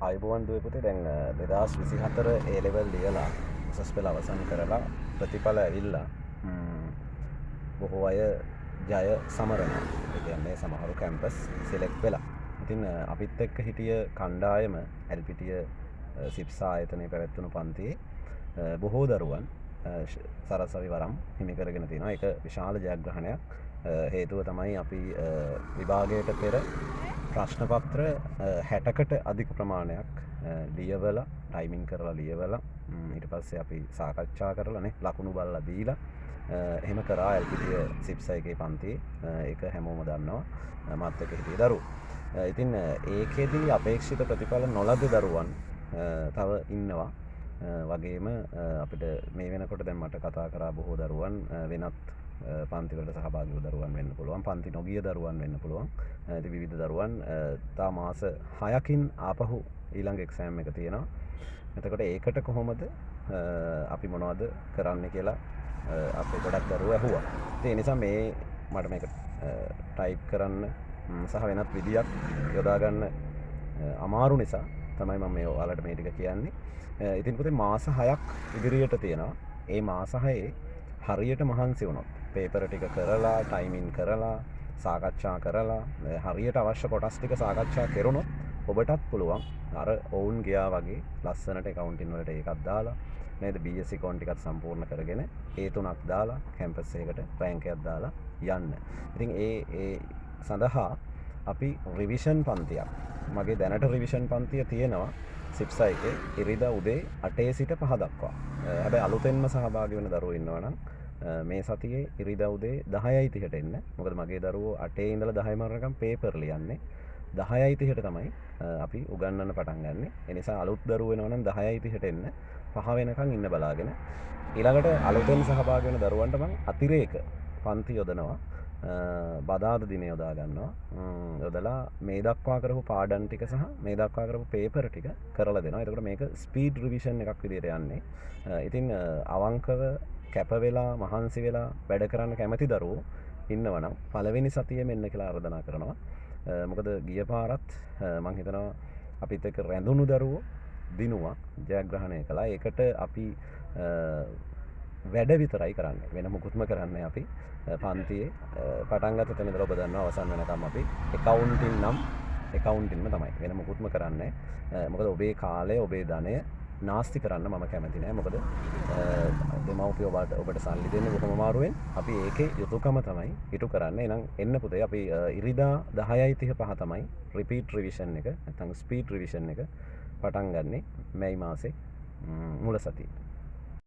ආයුබෝවන් දුවේ පුතේ දැන් 2024 A level ලියලා උසස් පෙළ අවසන් කරලා ප්‍රතිඵල ඇවිල්ලා බොහෝ අය ජය සමරනවා. ඒ කියන්නේ සමහරු කැම්පස් සිලෙක්ට් වෙලා. ඉතින් අපිත් එක්ක හිටිය කණ්ඩායම එල්පිටිය සිප්ස් ආයතනයේ පැවැත්වුණු පන්තියේ බොහෝ දරුවන් සරසවි වරම් හිමි කරගෙන තියෙනවා. ඒක විශාල ජයග්‍රහණයක්. හේතුව තමයි අපි විභාගයට පෙර ප්‍රශ්න පත්‍ර 60කට අධික ප්‍රමාණයක් ලියවලා ටයිමින් කරලා ලියවලා ඊට පස්සේ අපි සාකච්ඡා කරලා නේ ලකුණු බලලා දීලා එහෙම කරා එල්පිටිය සිප්ස් එකේ පන්තියේ ඒක හැමෝම දන්නවා මාත් එක්ක හිටිය දරුවෝ. ඉතින් ඒකෙදී අපේක්ෂිත ප්‍රතිඵල නොලද දරුවන් තව ඉන්නවා. වගේම අපිට මේ වෙනකොට දැන් මට කතා කරා බොහෝ දරුවන් වෙනත් පන්තිවලට සහභාගී වූ දරුවන් වෙන්න පුළුවන්, පන්ති නොගිය දරුවන් වෙන්න පුළුවන්. ඉතින් විවිධ දරුවන් තා මාස 6කින් ආපහු ඊළඟ එක්සෑම් එක තියෙනවා. එතකොට ඒකට කොහොමද අපි මොනවද කරන්න කියලා අපේ ගොඩක් දරුවෝ ඇහුවා. ඒ නිසා මේ මට මේක ටයිප් කරන්න සහ වෙනත් විදියක් යොදා ගන්න අමාරු නිසා තමයි මම මේ ඔයාලට මේ ටික කියන්නේ. ඉතින් පුතේ මාස 6ක් ඉදිරියට තියෙනවා. ඒ මාස 6 හරියට මහන්සි වුණොත් පේපර් ටික කරලා ටයිමින් කරලා සාකච්ඡා කරලා හරියට අවශ්‍ය කොටස් ටික සාකච්ඡා කරුණොත් ඔබටත් පුළුවන් අර ඔවුන් ගියා වගේ ලස්සනට accounting වලට ඒකක් දාලා නේද BSc කොන් ටිකත් සම්පූර්ණ කරගෙන ඒ තුනක් දාලා කැම්පස් එකකට රෑන්ක් එකක් දාලා යන්න. ඉතින් ඒ සඳහා අපි රිවිෂන් පන්තියක් මගේ දැනට රිවිෂන් පන්තිය තියෙනවා සිප්ස් එකේ ඉරිදා උදේ 8 සිට 5 දක්වා. හැබැයි අලුතෙන්ම සහභාගී වෙන දරුවෝ ඉන්නවා නම් මේ සතියේ ඉරිදා උදේ 10:30ට එන්න. මොකද මගේ දරුවෝ 8 ඉඳලා 10 මරණකම් පේපර් ලියන්නේ. 10:30ට තමයි අපි උගන්වන්න පටන් ගන්නෙ. ඒ නිසා අලුත් දරුවෝ වෙනවා නම් 10:30ට එන්න. 5 වෙනකන් ඉන්න බලාගෙන. ඊළඟට අලුතෙන් සහභාගී වෙන දරුවන්ට මම අතිරේක පන්ති යොදනවා. බදාද දින යොදා ගන්නවා. යොදලා මේ දක්වා කරපු පාඩම් ටික සහ මේ දක්වා කරපු පේපර් ටික කරලා දෙනවා. එතකොට මේක ස්පීඩ් රිවිෂන් එකක් විදිහට යන්නේ. ඉතින් අවංකව කැප වෙලා මහන්සි වෙලා වැඩ කරන්න කැමති දරුවෝ ඉන්නවා නම් පළවෙනි සතියේ මෙන්න කියලා ආරාධනා කරනවා. මොකද ගිය පාරත් මම හිතනවා අපිත් එක්ක රැඳුණු දරුවෝ දිනුවා ජයග්‍රහණය කළා. ඒකට අපි වැඩ විතරයි කරන්නේ. වෙන මොකුත්ම කරන්නේ අපි පන්තියේ පටන් ගත්ත තැන ඉඳලා ඔබ දන්නවා අවසන් වෙනකම් අපි accountingම තමයි. වෙන මොකුත්ම කරන්නේ නැහැ. මොකද ඔබේ කාලය, ඔබේ ධනය නාස්ති කරන්න මම කැමති නෑ. මොකද දෙමව්පියෝ ඔබට සල්ලි දෙන්නේ බොහොම අමාරුවෙන්. අපි ඒකේ යුතුයකම තමයි ඉටු කරන්නේ. එහෙනම් එන්න පුතේ අපි ඉරිදා 10:35 තමයි රිපීට් රිවිෂන් එක නැත්නම් ස්පීඩ් රිවිෂන් එක පටන් ගන්නෙ මේ මාසේ මුල සතියේ.